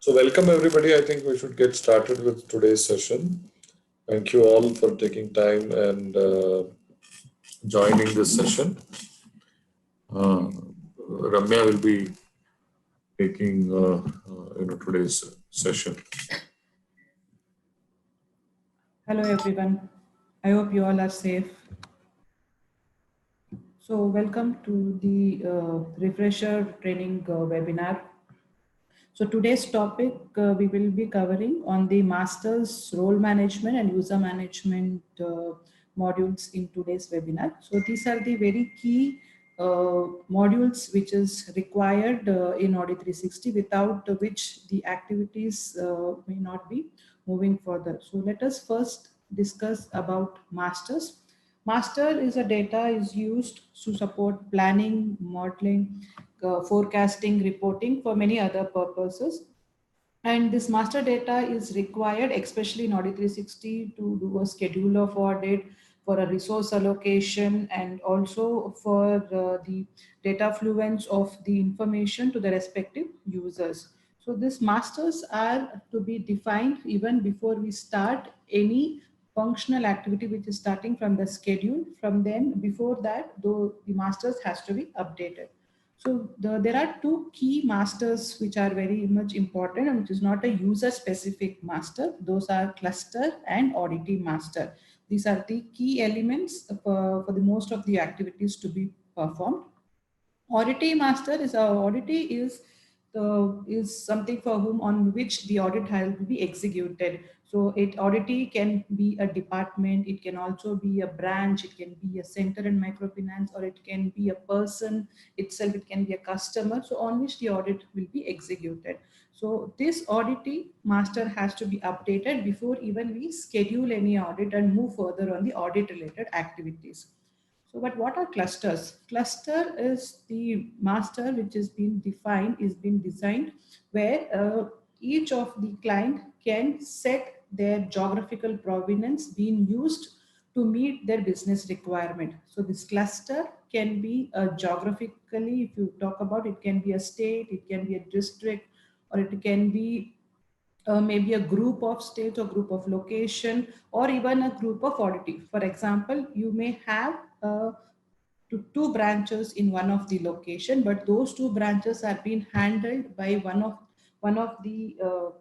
So welcome everybody. I think we should get started with today's session. Thank you all for taking time and joining this session. Uh, Ramya will be taking today's session. Hello everyone. I hope you all are safe. So welcome to the refresher training webinar. So today's topic we will be covering on the master's role management and user management modules in today's webinar. So these are the very key modules which is required in Audit 360, without which the activities may not be moving further. So let us first discuss about masters. Master is a data is used to support planning, modeling, forecasting, reporting for many other purposes. And this master data is required, especially in Audit 360, to do a schedule of audit, for a resource allocation, and also for the data fluence of the information to the respective users. So these masters are to be defined even before we start any functional activity, which is starting from the schedule. From then, before that, though, the masters has to be updated. So there are two key masters which are very much important, and which is not a user specific master. Those are cluster and oddity master. These are the key elements for the most of the activities to be performed. Oddity master is oddity is something for whom on which the audit will be executed. So oddity can be a department, it can also be a branch, it can be a center in microfinance, or it can be a person itself, it can be a customer. So on which the audit will be executed. So this oddity master has to be updated before even we schedule any audit and move further on the audit related activities. So, but what are clusters? Cluster is the master which is being defined, is being designed, where each of the client can set their geographical provenance being used to meet their business requirement. So this cluster can be geographically, if you talk about it, can be a state, it can be a district, or it can be maybe a group of state or group of location, or even a group of oddity. For example, you may have two branches in one of the location, but those two branches are being handled by one of the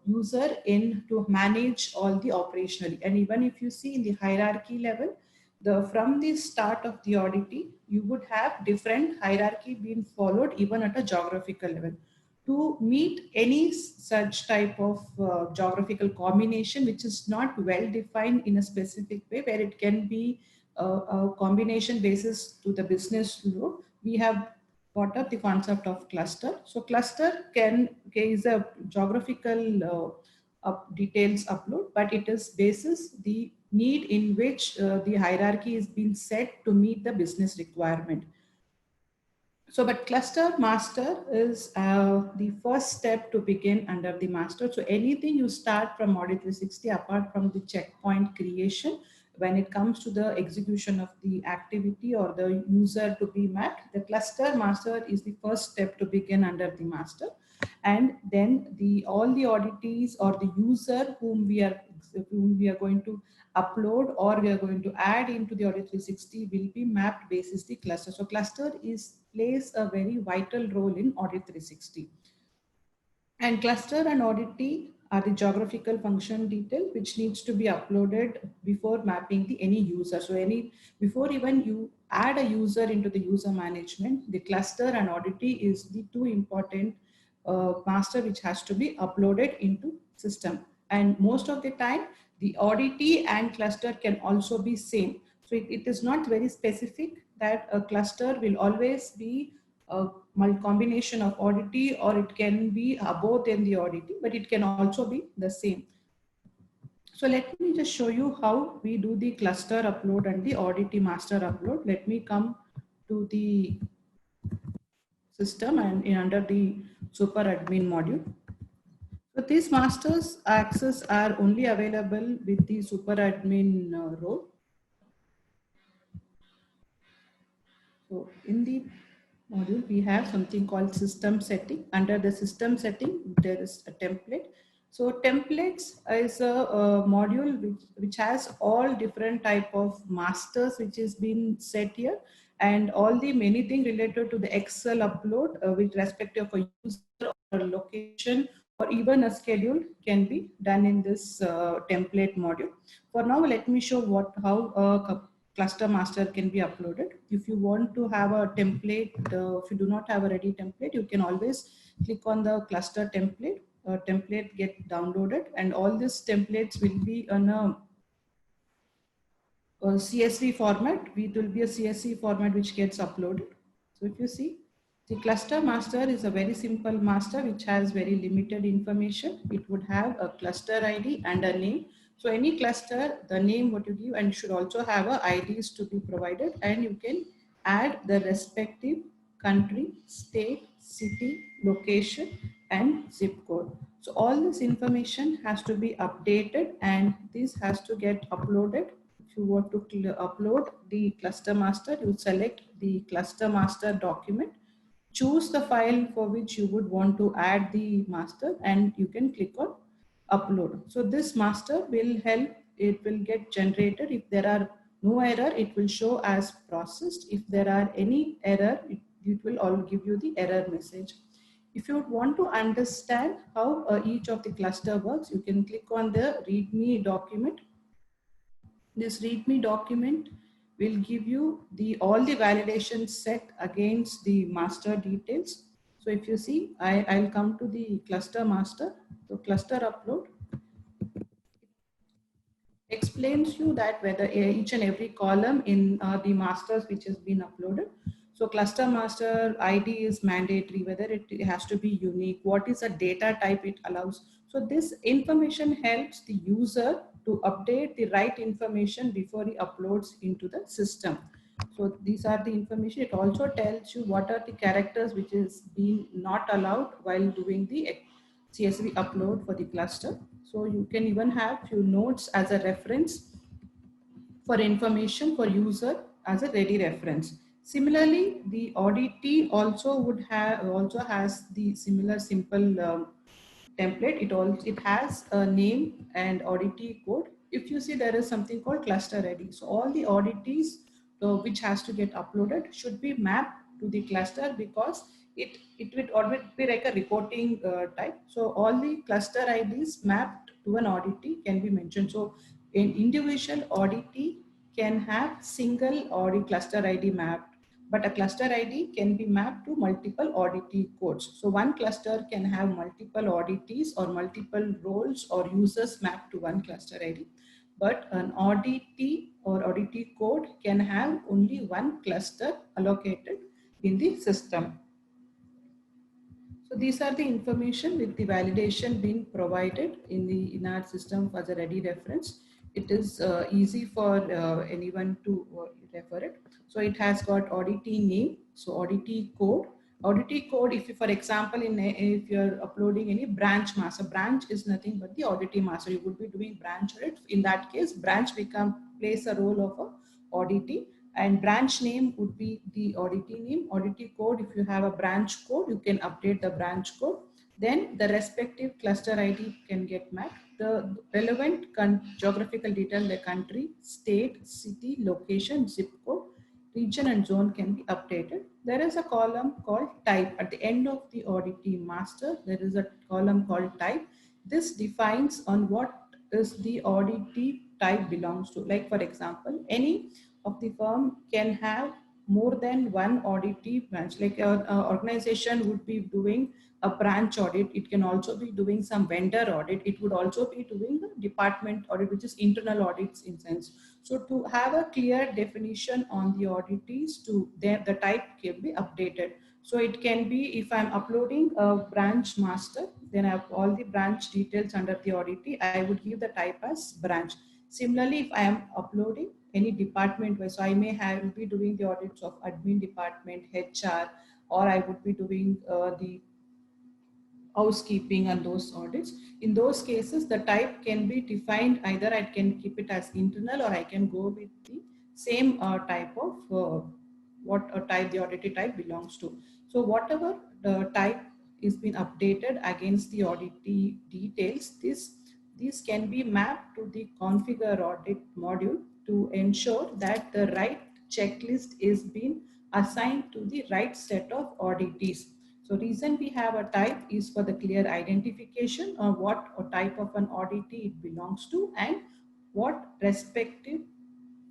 user in to manage all the operationally. And even if you see in the hierarchy level, the from the start of the oddity, you would have different hierarchy being followed even at a geographical level. To meet any such type of geographical combination which is not well defined in a specific way, where it can be a combination basis to the business load, we have brought up the concept of cluster. So cluster is a geographical details upload, but it is basis the need in which the hierarchy is being set to meet the business requirement. So, but cluster master is the first step to begin under the master. So anything you start from Audit 360, apart from the checkpoint creation, when it comes to the execution of the activity or the user to be mapped, the cluster master is the first step to begin under the master. And then all the auditees or the user whom we are going to upload or we are going to add into the Audit 360 will be mapped basis the cluster. So cluster plays a very vital role in Audit 360. And cluster and oddity are the geographical function detail which needs to be uploaded before mapping any user. So before even you add a user into the user management, the cluster and oddity is the two important master which has to be uploaded into system. And most of the time, the oddity and cluster can also be same. So it is not very specific that a cluster will always be a combination of oddity, or it can be both in the oddity, but it can also be the same. So let me just show you how we do the cluster upload and the oddity master upload. Let me come to the system and under the super admin module. So these masters access are only available with the super admin role. So in the module, we have something called system setting. Under the system setting, there is a template So templates is a module which has all different type of masters which is been set here, and all the many things related to the Excel upload with respect of a user or location or even a schedule can be done in this template module. For now, let me show how a cluster master can be uploaded. If you want to have a template, if you do not have a ready template, you can always click on the cluster template. Template get downloaded, and all these templates will be on a CSV format. It will be a CSV format which gets uploaded. So if you see, the cluster master is a very simple master which has very limited information. It would have a cluster ID and a name. So any cluster, the name what you give, and should also have a IDs to be provided, and you can add the respective country, state, city, location, and zip code. So all this information has to be updated, and this has to get uploaded. If you want to upload the cluster master, you select the cluster master document, choose the file for which you would want to add the master, and you can click on upload. So this master will help, it will get generated. If there are no error, it will show as processed. If there are any error, it will all give you the error message. If you want to understand how each of the cluster works, you can click on the readme document. This readme document will give you all the validations set against the master details. So if you see, I'll come to the cluster master. So cluster upload explains you that whether each and every column in the masters which has been uploaded. So cluster master ID is mandatory, whether it has to be unique, what is a data type it allows. So this information helps the user to update the right information before he uploads into the system. So these are the information. It also tells you what are the characters which is being not allowed while doing the CSV upload for the cluster. So you can even have few notes as a reference for information for user as a ready reference. Similarly, the auditee also would have also has the similar simple template. It has a name and auditee code. If you see, there is something called cluster ID. So all the auditees which has to get uploaded should be mapped to the cluster, because it would always be like a reporting type. So all the cluster IDs mapped to an auditee can be mentioned. So an individual auditee can have single audit cluster ID mapped, but a cluster ID can be mapped to multiple auditee codes. So one cluster can have multiple auditees or multiple roles or users mapped to one cluster ID, but an auditee or auditee code can have only one cluster allocated in the system. So these are the information with the validation being provided in our system as a ready reference. It is easy for anyone to refer it. So it has got auditee name, so auditee code. Auditee code, if you, for example, if you're uploading any branch master, branch is nothing but the auditee master. You would be doing branch audit. In that case, branch plays a role of a auditee, and branch name would be the auditee name. Auditee code, if you have a branch code, you can update the branch code. Then the respective cluster ID can get mapped. The relevant geographical detail, the country, state, city, location, zip code, region and zone can be updated. There is a column called type. At the end of the auditee master, there is a column called type. This defines on what is the auditee type belongs to. Like for example, any of the firm can have more than one auditee branch. Like an organization would be doing a branch audit. It can also be doing some vendor audit. It would also be doing a department audit, which is internal audits in sense. So to have a clear definition on the auditees, the type can be updated. So it can be, if I'm uploading a branch master, then I have all the branch details under the auditee. I would give the type as branch. Similarly, if I am uploading any department wise, so I may be doing the audits of admin department, HR, or I would be doing the housekeeping and those audits. In those cases, the type can be defined. Either I can keep it as internal, or I can go with the same type of what type the auditee type belongs to. So whatever the type is been updated against the auditee details, these can be mapped to the configure audit module to ensure that the right checklist is being assigned to the right set of auditees. So reason we have a type is for the clear identification of what type of an auditee it belongs to and what respective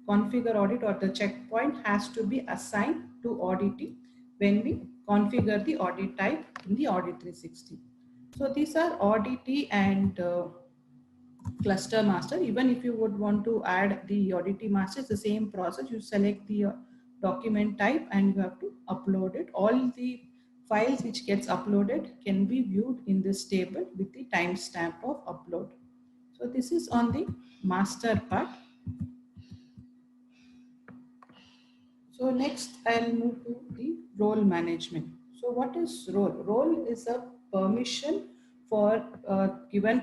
configure audit or the checkpoint has to be assigned to auditee when we configure the audit type in the Audit 360. So these are auditee and cluster master. Even if you would want to add the auditee master, it's the same process. You select the document type and you have to upload it. All the files which gets uploaded can be viewed in this table with the timestamp of upload. So this is on the master part. So next I'll move to the role management. So what is role? Role is a permission for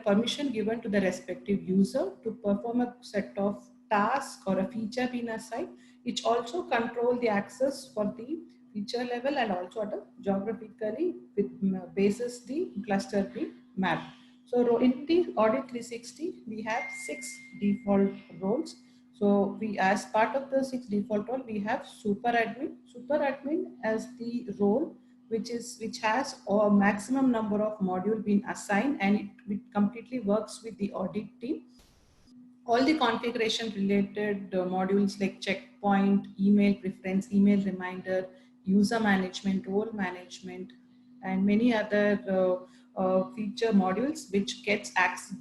permission given to the respective user to perform a set of tasks or a feature being assigned, which also control the access for the feature level and also at a geographically with basis the cluster being mapped. So in the Audit 360, we have 6 default roles. So we, as part of the 6 default role, we have super admin. Super admin as the role which has a maximum number of module being assigned, and it completely works with the audit team. All the configuration related modules like checkpoint, email preference, email reminder, user management, role management, and many other feature modules which gets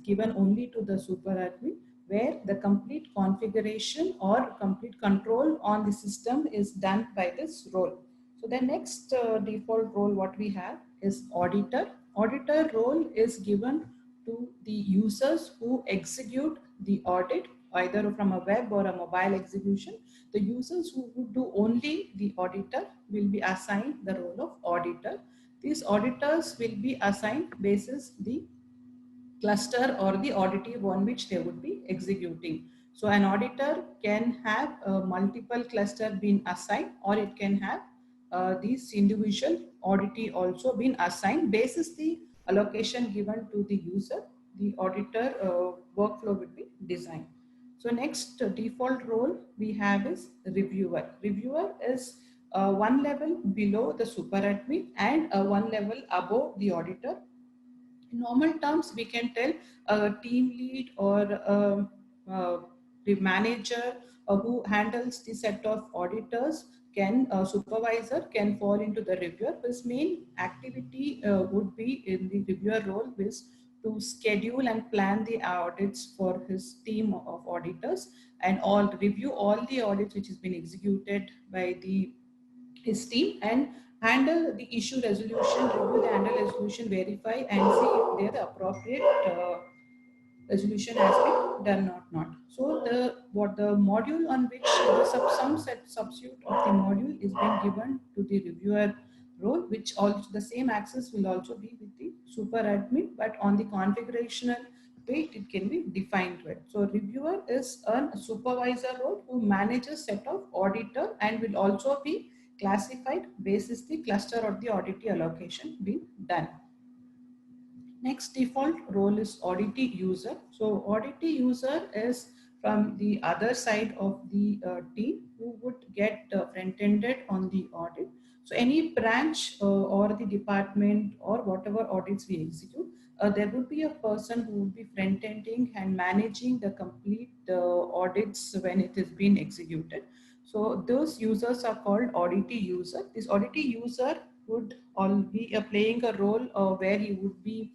given only to the super admin, where the complete configuration or complete control on the system is done by this role. So the next default role what we have is auditor. Auditor role is given to the users who execute the audit either from a web or a mobile execution. The users who would do only the auditor will be assigned the role of auditor. These auditors will be assigned basis the cluster or the auditee on which they would be executing. So an auditor can have multiple cluster being assigned, or it can have these individual auditee also been assigned basis the allocation given to the user. The auditor workflow would be designed. So next default role we have is reviewer. Reviewer is one level below the super admin and one level above the auditor. In normal terms, we can tell a team lead or the manager who handles the set of auditors can supervisor can fall into the reviewer. His main activity would be in the reviewer role is to schedule and plan the audits for his team of auditors and all review all the audits which has been executed by the his team and handle the issue resolution, review the handle resolution, verify and see if they are the appropriate resolution has been done or not. So the module on which some set subsuit of the module is being given to the reviewer role, which also the same access will also be with the super admin, but on the configurational way it can be defined with. So reviewer is a supervisor role who manages set of auditor and will also be classified basis the cluster or the auditee allocation being done. Next default role is auditee user. So auditee user is from the other side of the team who would get front-ended on the audit. So any branch or the department or whatever audits we execute, there would be a person who would be front-ending and managing the complete audits when it is being executed. So those users are called auditee user. This auditee user would all be playing a role where he would be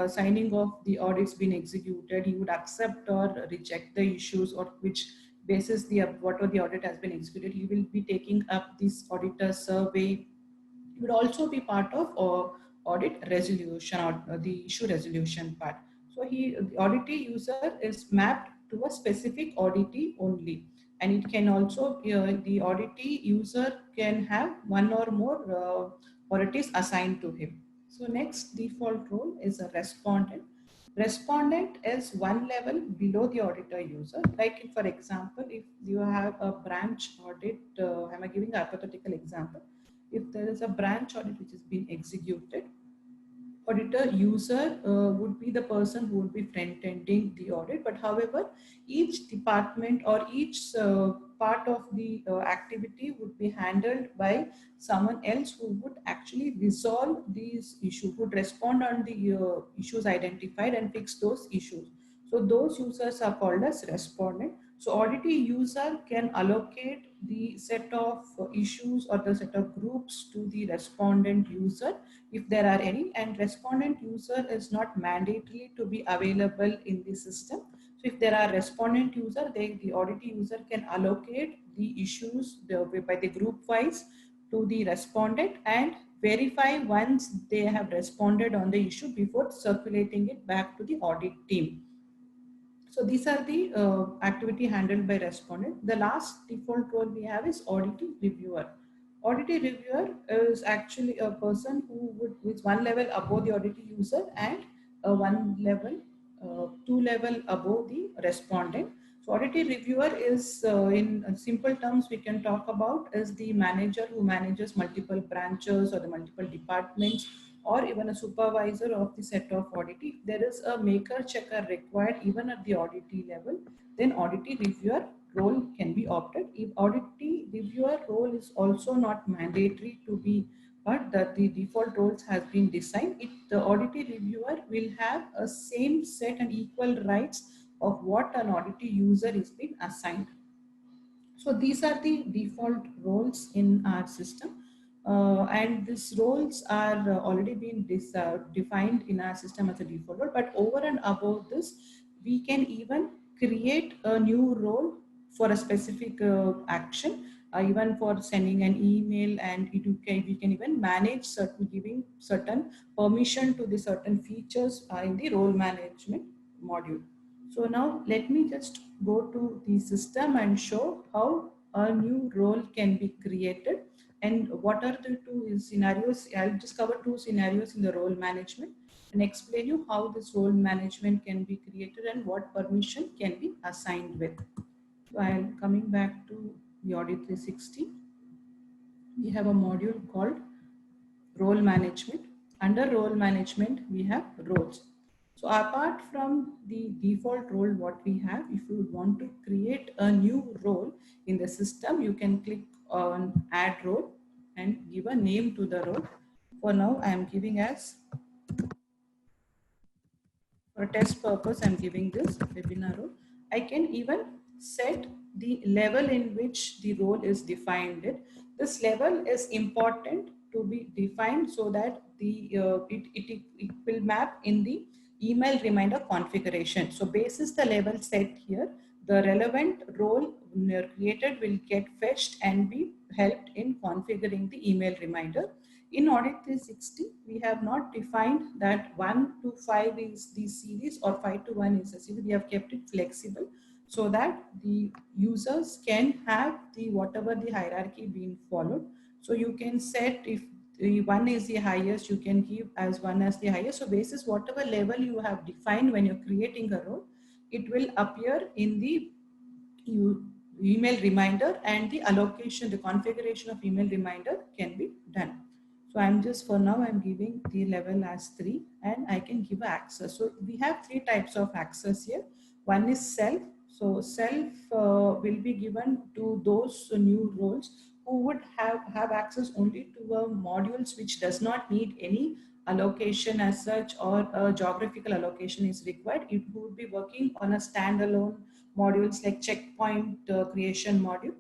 signing off the audits being executed. He would accept or reject the issues or which basis the whatever the audit has been executed. He will be taking up this auditor survey. He would also be part of audit resolution or the issue resolution part. So the auditee user is mapped to a specific auditee only, and it can also the auditee user can have one or more auditees assigned to him. So next default role is a respondent. Respondent is one level below the auditor user. Like for example, if you have a branch audit, I'm giving a hypothetical example. if there is a branch audit which is being executed, auditor user would be the person who would be front-ending the audit. But however, each department or each part of the activity would be handled by someone else who would actually resolve these issues, would respond on the issues identified and fix those issues. So those users are called as respondent. So auditee user can allocate the set of issues or the set of groups to the respondent user if there are any, and respondent user is not mandatory to be available in the system. So if there are respondent user, the auditee user can allocate the issues by the group wise to the respondent and verify once they have responded on the issue before circulating it back to the audit team. So these are the activity handled by respondent. The last default role we have is auditing reviewer. Auditing reviewer is actually a person who is one level above the auditing user and two level above the respondent. So auditing reviewer is, in simple terms, we can talk about is the manager who manages multiple branches or the multiple departments, or even a supervisor of the set of auditee. If there is a maker checker required even at the auditee level, then auditee reviewer role can be opted. If auditee reviewer role is also not mandatory to be, but that the default roles has been designed, the auditee reviewer will have a same set and equal rights of what an auditee user is being assigned. So these are the default roles in our system. And these roles are already been defined in our system as a default role. But over and above this, we can even create a new role for a specific action, even for sending an email, and we can even manage certain, giving certain permission to the certain features in the role management module. So now let me just go to the system and show how a new role can be created and what are the two scenarios. I'll just cover two scenarios in the role management and explain you how this role management can be created and what permission can be assigned with. So I'm coming back to the Audit 360. We have a module called role management. Under role management, we have roles. So apart from the default role, what we have, if you want to create a new role in the system, you can click on add role and give a name to the role. For now, I am giving as, for test purpose, I'm giving this webinar role. I can even set the level in which the role is defined. This level is important to be defined so that it will map in the email reminder configuration. So basis the level set here, the relevant role created will get fetched and be helped in configuring the email reminder. In Audit 360, we have not defined that 1 to 5 is the series or 5 to 1 is a series. We have kept it flexible so that the users can have the whatever the hierarchy being followed. So you can set, if the 1 is the highest, you can give as 1 as the highest. So basis whatever level you have defined when you're creating a role, it will appear in the email reminder, and the allocation, the configuration of email reminder can be done. So I'm just, for now, I'm giving the level as 3 and I can give access. So we have 3 types of access here. One is self. So self will be given to those new roles who would have access only to modules which does not need any allocation as such, or a geographical allocation is required. It would be working on a standalone modules like checkpoint creation module,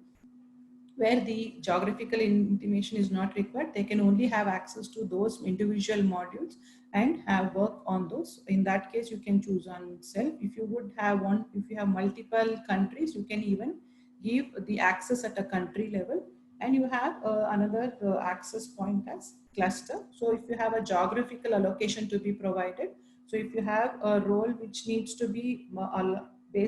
where the geographical intimation is not required. They can only have access to those individual modules and have work on those. In that case, you can choose on self. If you would have one, if you have multiple countries, you can even give the access at a country level. And you have another access point as cluster. So if you have a geographical allocation to be provided, so if you have a role which needs to be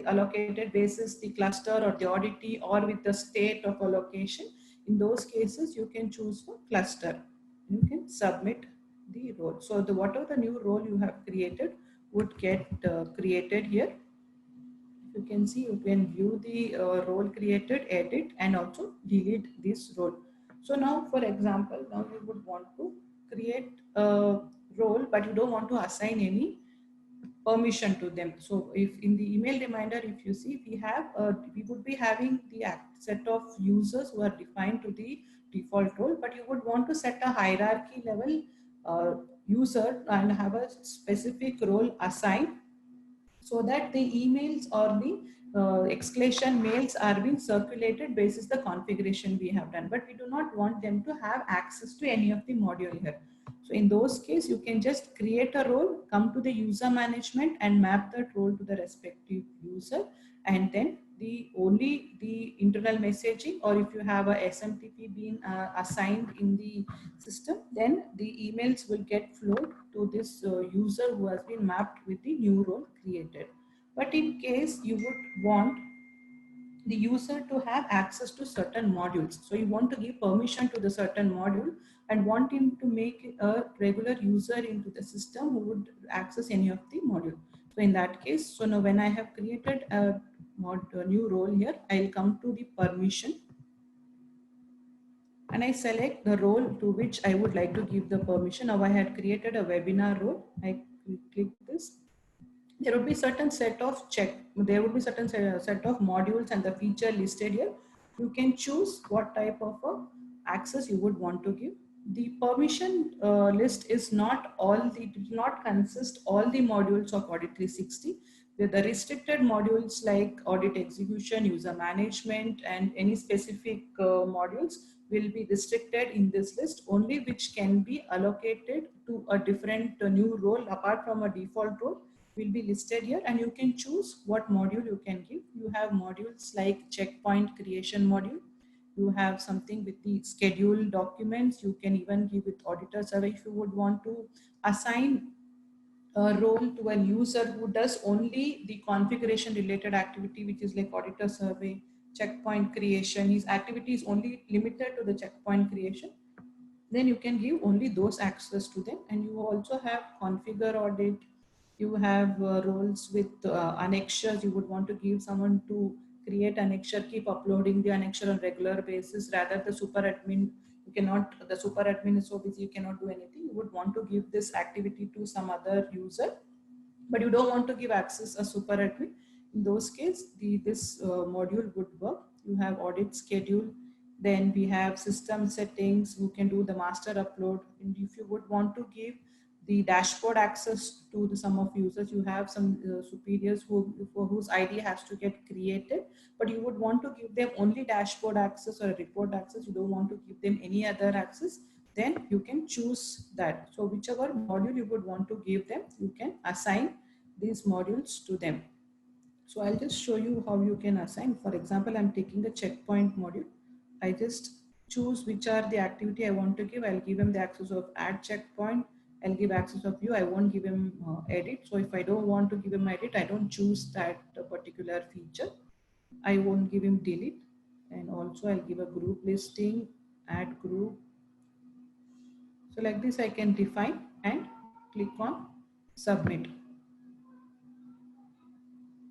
allocated basis the cluster or the auditee or with the state of allocation, in those cases you can choose for cluster. You can submit the role. So the whatever the new role you have created would get created here. You can see, you can view the role created, edit, and also delete this role. So now, for example, now you would want to create a role, but you don't want to assign any permission to them. So if in the email reminder, if you see, we would be having the set of users who are defined to the default role, but you would want to set a hierarchy level user and have a specific role assigned, so that the emails or the escalation mails are being circulated basis the configuration we have done, but we do not want them to have access to any of the module here. So in those case, you can just create a role, come to the user management and map that role to the respective user, and then the only the internal messaging, or if you have a SMTP being assigned in the system, then the emails will get flowed to this user who has been mapped with the new role created. But in case you would want the user to have access to certain modules, so you want to give permission to the certain module and want him to make a regular user into the system who would access any of the module. So in that case, so now when I have created a new role here, I'll come to the permission and I select the role to which I would like to give the permission. Now I had created a webinar role. I click this. There would be certain set of there would be certain set of modules and the feature listed here. You can choose what type of access you would want to give. The permission list is not all the, it does not consist all the modules of Audit 360. The restricted modules like audit execution, user management, and any specific modules will be restricted in this list, only which can be allocated to a different new role apart from a default role will be listed here, and you can choose what module you can give. You have modules like checkpoint creation module. You have something with the schedule documents. You can even give it auditor survey if you would want to assign a role to a user who does only the configuration related activity, which is like auditor survey, checkpoint creation. His activity is only limited to the checkpoint creation. Then you can give only those access to them. And you also have configure audit. You have roles with annexures. You would want to give someone to create annexure, keep uploading the annexure on regular basis. Rather the super admin, you cannot, the super admin is so busy, you cannot do anything. You would want to give this activity to some other user, but you don't want to give access a super admin. In those cases, this module would work. You have audit schedule. Then we have system settings. You can do the master upload. And if you would want to give the dashboard access to some of users, you have some superiors for whose ID has to get created, but you would want to give them only dashboard access or report access. You don't want to give them any other access. Then you can choose that. So whichever module you would want to give them, you can assign these modules to them. So I'll just show you how you can assign. For example, I'm taking the checkpoint module. I just choose which are the activity I want to give. I'll give him the access of add checkpoint. I'll give access of view. I won't give him edit. So if I don't want to give him edit, I don't choose that particular feature. I won't give him delete. And also I'll give a group listing, add group. So like this, I can define and click on submit.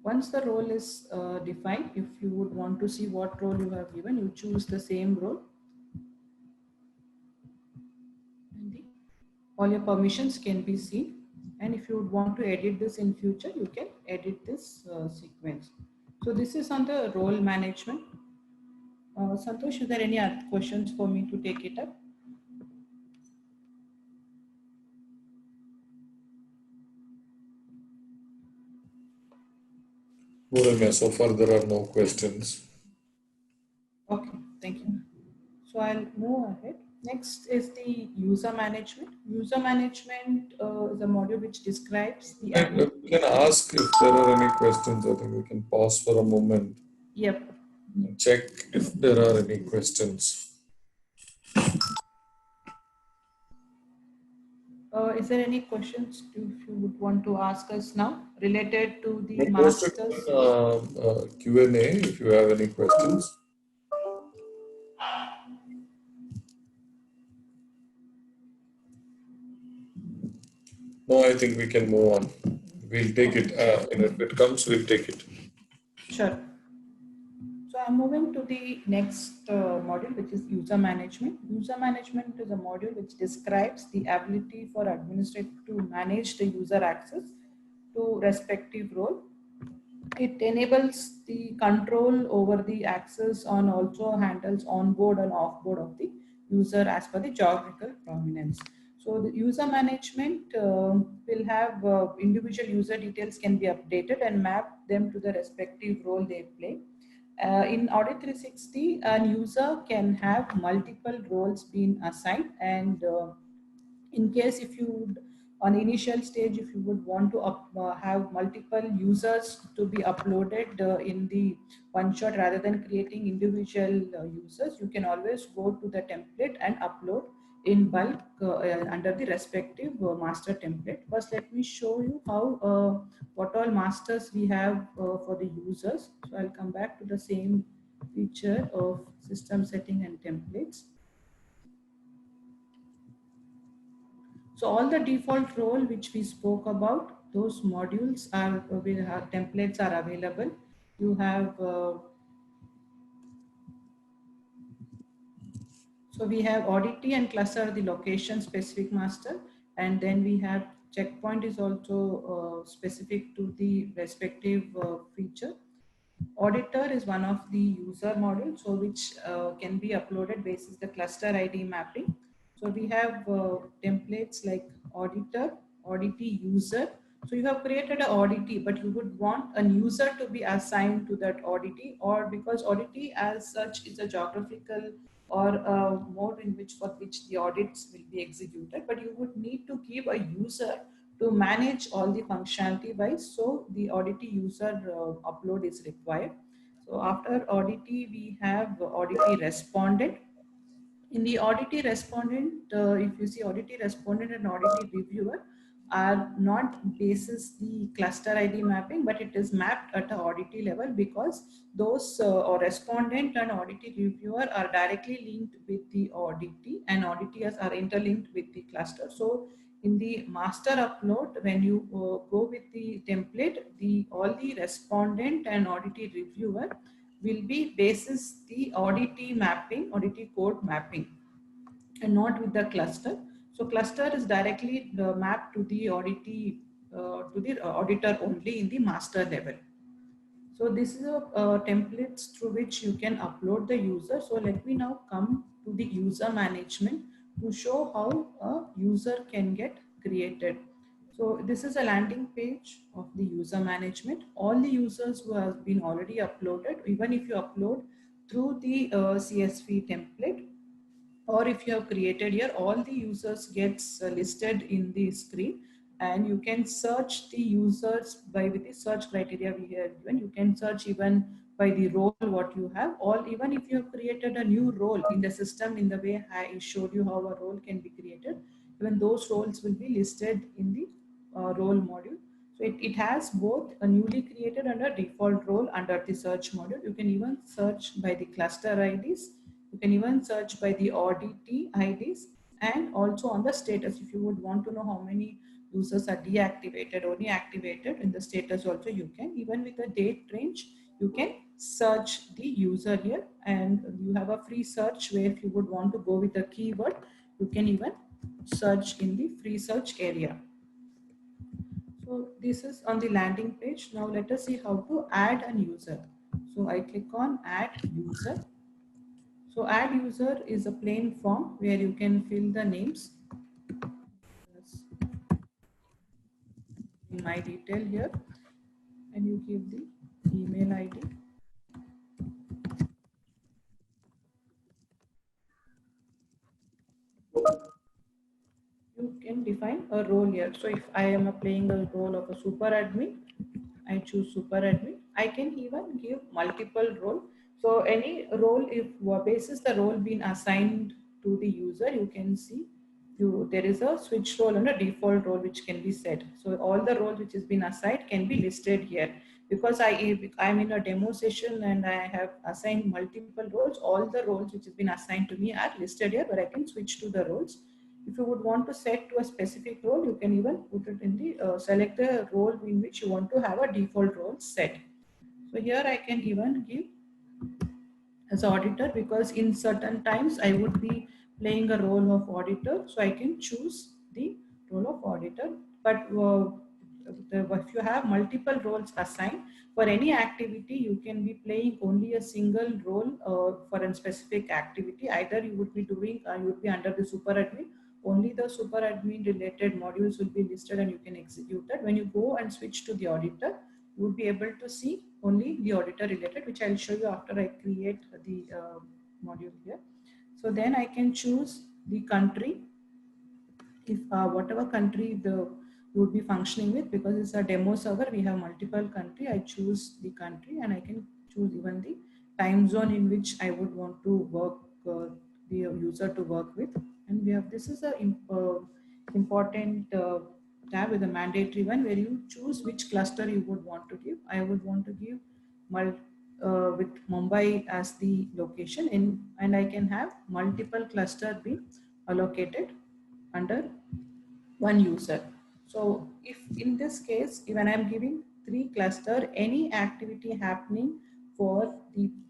Once the role is defined, if you would want to see what role you have given, you choose the same role. And all your permissions can be seen. And if you would want to edit this in future, you can edit this sequence. So this is on the role management. Santosh, is there any other questions for me to take it up? Ramya, so far there are no questions. Okay, thank you. So I'll move ahead. Next is the user management. User management is a module which describes the activity. We can ask if there are any questions. I think we can pause for a moment. Yep. And check if there are any questions. Is there any questions if you would want to ask us now related to the We posted masters? Q&A if you have any questions. No, I think we can move on. We'll take it. And if it comes, we'll take it. Sure. So I'm moving to the next module, which is user management. User management is a module which describes the ability for administrator to manage the user access to respective role. It enables the control over the access and also handles onboard and offboard of the user as per the geographical prominence. So the user management will have individual user details can be updated and map them to the respective role they play. In Audit 360, a user can have multiple roles being assigned, and in case if you would, on initial stage, if you would want to have multiple users to be uploaded in the one shot rather than creating individual users, you can always go to the template and upload in bulk under the respective master template. First, let me show you how what all masters we have for the users. So I'll come back to the same feature of system setting and templates. So all the default role which we spoke about, those modules are templates are available. You have so we have auditee and cluster, the location specific master, and then we have checkpoint is also specific to the respective feature. Auditor is one of the user module, so which can be uploaded basis the cluster ID mapping. So we have templates like auditor, auditee, user. So you have created an auditee, but you would want a user to be assigned to that auditee, or because auditee as such is a geographical or a mode in which the audits will be executed, but you would need to give a user to manage all the functionality wise. So the auditee user upload is required. So after auditee, we have auditee respondent. In the auditee respondent, if you see auditee respondent and auditee reviewer are not basis the cluster ID mapping, but it is mapped at a auditee level because those or respondent and auditee reviewer are directly linked with the auditee, and auditees are interlinked with the cluster. So in the master upload, when you go with the template, the all the respondent and auditee reviewer will be basis the auditee mapping, auditee code mapping, and not with the cluster. So cluster is directly mapped to the auditee, to the auditor only in the master level. So this is a templates through which you can upload the user. So let me now come to the user management to show how a user can get created. So this is a landing page of the user management. All the users who have been already uploaded, even if you upload through the CSV template, or if you have created here, all the users gets listed in the screen, and you can search the users by with the search criteria we have given. You can search even by the role what you have, or even if you have created a new role in the system in the way I showed you how a role can be created, even those roles will be listed in the role module. So it has both a newly created and a default role under the search module. You can even search by the cluster IDs. You can even search by the auditee IDs, and also on the status. If you would want to know how many users are deactivated or reactivated in the status also, you can. Even with the date range, you can search the user here, and you have a free search where if you would want to go with a keyword, you can even search in the free search area. So this is on the landing page. Now let us see how to add a user. So I click on add user. So add user is a plain form where you can fill the names. In my detail here, and you give the email ID. You can define a role here. So if I am playing a role of a super admin, I choose super admin. I can even give multiple role. So any role, if basis the role being assigned to the user, you can see there is a switch role and a default role which can be set. So all the roles which has been assigned can be listed here. Because I'm in a demo session and I have assigned multiple roles, all the roles which has been assigned to me are listed here, but I can switch to the roles. If you would want to set to a specific role, you can even put it in the select the role in which you want to have a default role set. So here I can even give as auditor, because in certain times I would be playing a role of auditor, so I can choose the role of auditor. But if you have multiple roles assigned for any activity, you can be playing only a single role for a specific activity. Either you would be doing, you would be under the super admin, only the super admin related modules will be listed and you can execute that. When you go and switch to the auditor, you would be able to see only the auditor related, which I'll show you after I create the module here. So then I can choose the country, if whatever country the you would be functioning with, because it's a demo server, we have multiple country. I choose the country and I can choose even the time zone in which I would want to work, the user to work with. And we have, this is a important tab with a mandatory one, where you choose which cluster you would want to give. I would want to give with Mumbai as the location in, and I can have multiple cluster be allocated under one user. So if in this case, when I'm giving three cluster, any activity happening for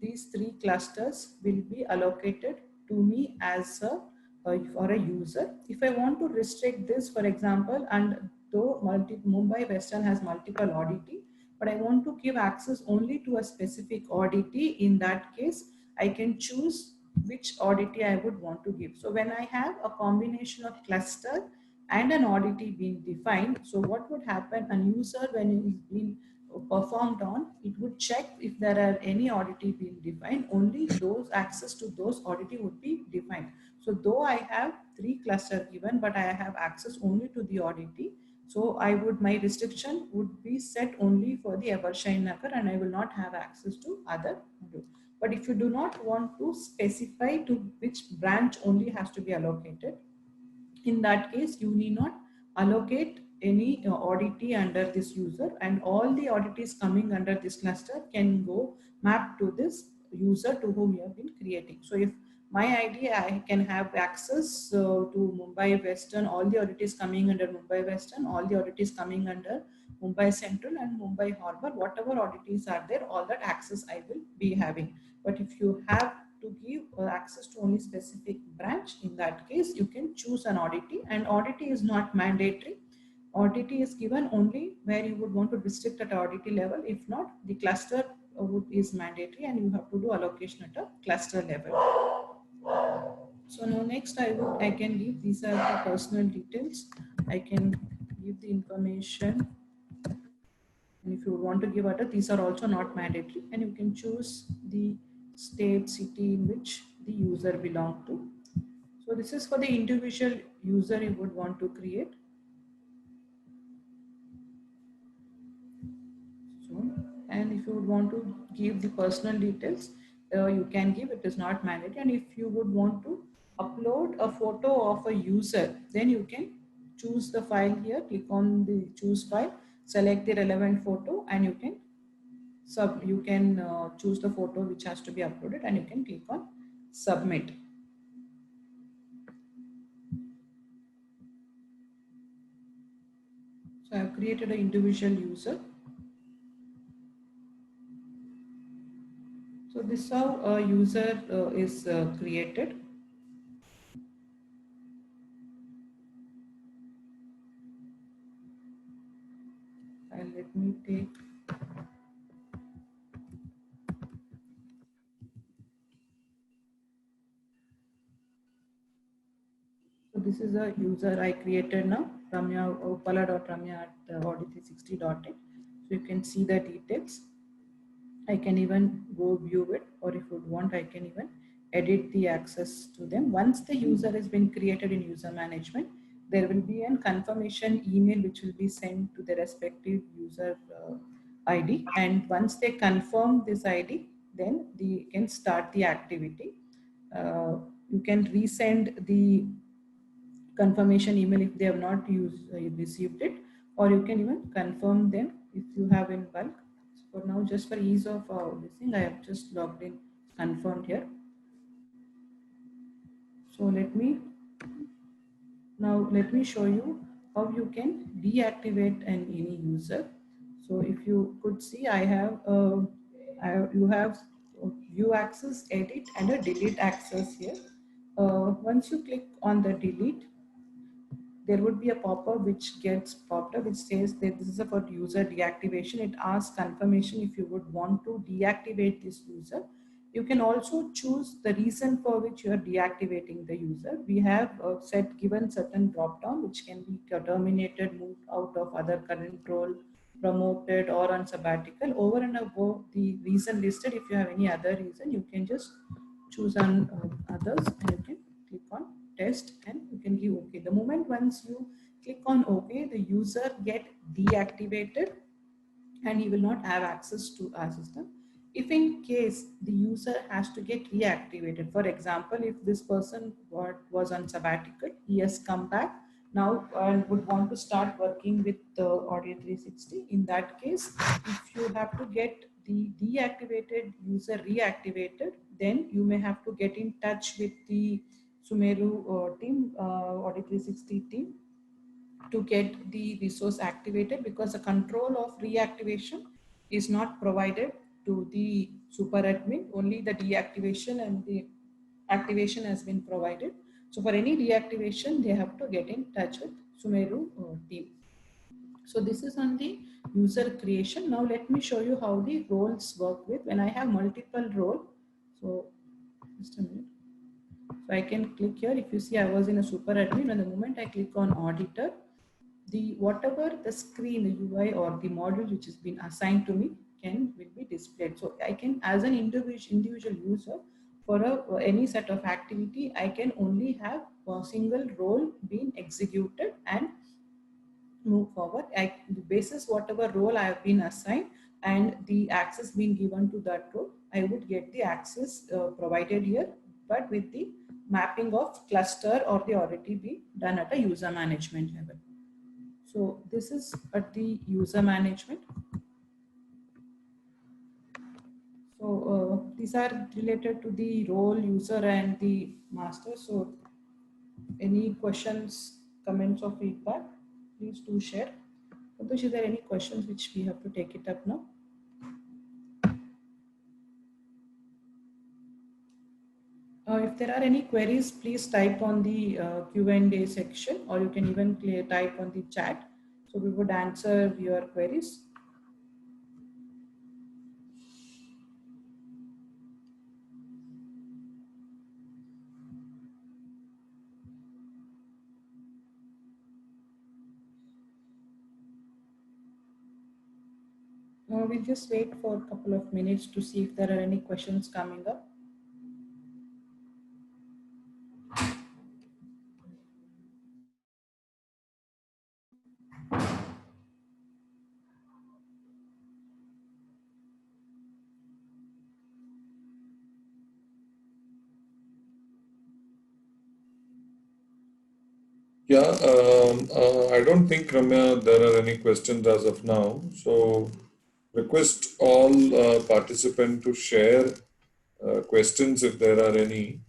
these three clusters will be allocated to me as a for a user. If I want to restrict this, for example, and though Mumbai Western has multiple auditee, but I want to give access only to a specific auditee, in that case, I can choose which auditee I would want to give. So when I have a combination of cluster and an auditee being defined, so what would happen, a user when it is being performed on, it would check if there are any auditee being defined, only those access to those auditee would be defined. So though I have three cluster given, but I have access only to the auditee, so I would, my restriction would be set only for the Evershine Nagar, and I will not have access to other module. But if you do not want to specify to which branch only has to be allocated, in that case, you need not allocate any auditee under this user, and all the auditees coming under this cluster can go map to this user to whom you have been creating. So if my ID, I can have access to Mumbai Western, all the auditees coming under Mumbai Western, all the auditees coming under Mumbai Central and Mumbai Harbour, whatever auditees are there, all that access I will be having. But if you have to give access to only specific branch, in that case you can choose an auditee, and auditee is not mandatory. Auditee is given only where you would want to restrict at auditee level. If not, the cluster is mandatory and you have to do allocation at a cluster level. So now next I can give, these are the personal details. I can give the information, and if you want to give other, these are also not mandatory, and you can choose the state, city in which the user belong to. So this is for the individual user you would want to create. So, and if you would want to give the personal details, you can give, it is not mandatory. And if you would want to upload a photo of a user, then you can choose the file here, click on the choose file, select the relevant photo, and you can choose the photo which has to be uploaded, and you can click on submit. So I have created an individual user. So this is how a user is created. And let me take, so this is a user I created now, Ramya, Pala.Ramya at audit360.in. So you can see the details. I can even go view it, or if you want, I can even edit the access to them. Once the user has been created in user management, there will be a confirmation email which will be sent to the respective user ID. And once they confirm this ID, then they can start the activity. You can resend the confirmation email if they have not received it, or you can even confirm them if you have in bulk. So for now, just for ease of this thing, I have just logged in, confirmed here. So let me show you how you can deactivate any user. So if you could see, you have view access, edit, and a delete access here. Once you click on the delete, there would be a pop-up which gets popped up which says that this is about user deactivation. It asks confirmation if you would want to deactivate this user. You can also choose the reason for which you are deactivating the user. We have given certain drop down which can be terminated, moved out of other current role, promoted, or on sabbatical. Over and above the reason listed, if you have any other reason, you can just choose on others and you can click on test and you can give OK. The moment once you click on OK, the user get deactivated and he will not have access to our system. If in case the user has to get reactivated, for example, if this person was on sabbatical, he has come back now and would want to start working with the Audio 360, in that case, if you have to get the deactivated user reactivated, then you may have to get in touch with the Sumeru team, Audio 360 team, to get the resource activated, because the control of reactivation is not provided to the super admin. Only the deactivation and the activation has been provided. So for any deactivation, they have to get in touch with Sumeru team. So this is on the user creation. Now let me show you how the roles work with when I have multiple role. So just a minute. So I can click here. If you see, I was in a super admin, and the moment I click on auditor, the whatever the screen, the UI or the module which has been assigned to me will be displayed. So I can, as an individual user, for any set of activity, I can only have a single role being executed and move forward. The basis whatever role I have been assigned and the access being given to that role, I would get the access provided here, but with the mapping of cluster or the already be done at a user management level. So this is at the user management. So these are related to the role, user, and the master. So any questions, comments, or feedback, please do share. Santosh, is there any questions which we have to take it up now? If there are any queries, please type on the Q&A section, or you can even type on the chat. So we would answer your queries. We'll just wait for a couple of minutes to see if there are any questions coming up. Yeah, I don't think, Ramya, there are any questions as of now. So request all participants to share questions if there are any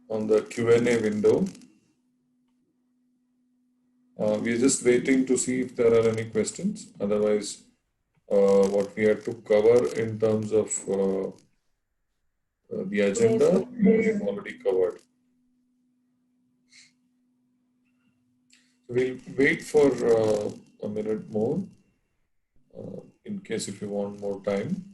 on the Q&A window. We're just waiting to see if there are any questions. Otherwise, what we have to cover in terms of the agenda, we've already covered. We'll wait for a minute more in case if you want more time.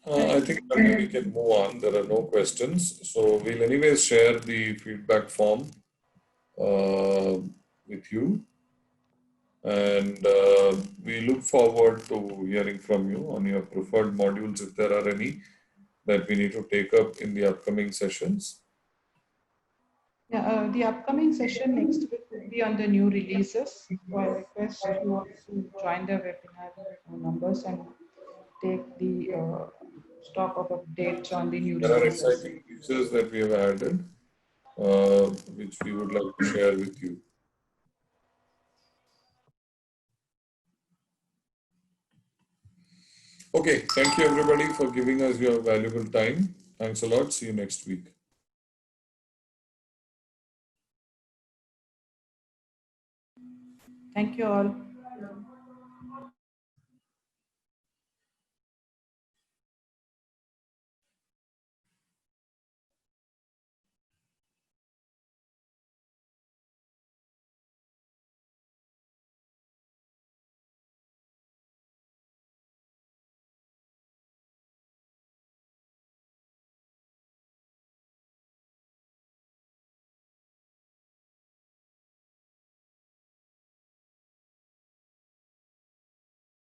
I think we can move on. There are no questions. So we'll anyways share the feedback form with you. And we look forward to hearing from you on your preferred modules if there are any that we need to take up in the upcoming sessions. Yeah, the upcoming session next week will be on the new releases. So I request you all to join the webinar numbers and take the stock of updates on the new There are releases. exciting features that we have added, which we would like to share with you. Okay, thank you everybody for giving us your valuable time. Thanks a lot. See you next week. Thank you all.